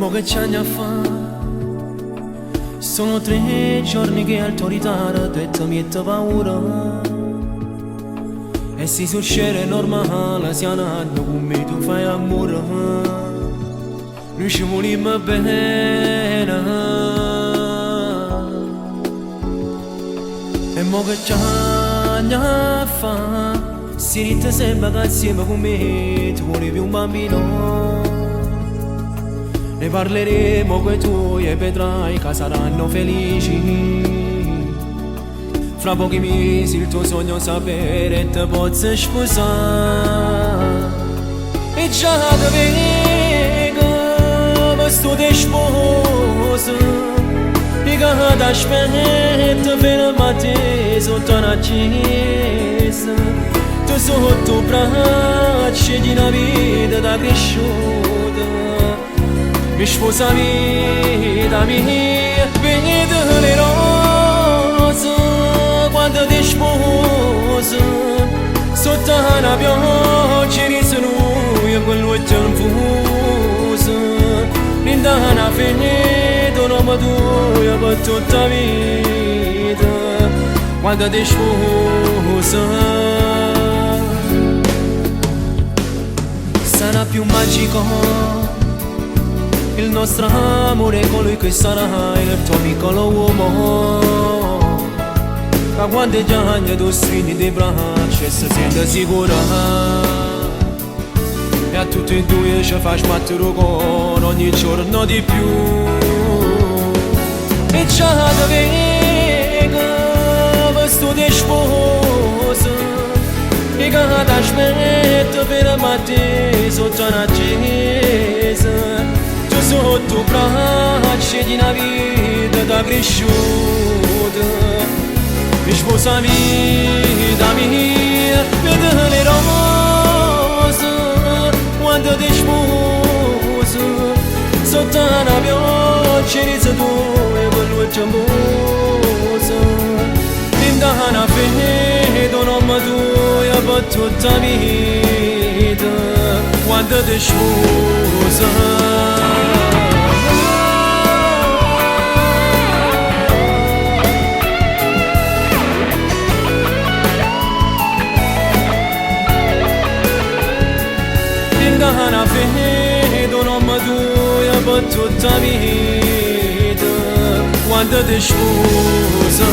mo che c'hanno a fa? Sono 3 giorni che al tuo ritardo detto mi è paura. E se succede normale, si hanno con me tu fai amore. Noi ci vogliamo bene. E mo che c'hanno a fa? Si rite sembra che assieme con me tu volevi un bambino. Ne parleremo coi tuoi e vedrai che saranno felici. Fra pochi mesi il tuo sogno sapere te posso sposare. E già te vedo, ma sto te sposo. E che ti aspetto per il mattino sotto una chiesa. Tu sotto braccia di una vita da cresciuta. Mi sposami da mia, vedo le rose quando ti sposo. Sotto una pioggia di noi quello è già infuso. Rinda una fede, un uomo tuo per tutta la vita. Quando ti sposo sarà più magico il nostro amore è colui che sarà il tuo piccolo uomo. Ma quando già tu stringi le braccia e si sente sicura. E a tutti e due ci fai sbattere il cuore ogni giorno di più. E già ti vedo, questo ti sposo. E che ti aspetto per il mattino sotto una chiesa. Sotto braccia di una vita da cresciuta. Mi sposami da mia, vedo le rose quando ti sposo. Sotto una pioggia di tue quello è gemoso. Rinda una fede, un uomo tuo per tutta la vita. Quando ti sposo una fede, un uomo tuo per tutta la vita. Quando ti sposa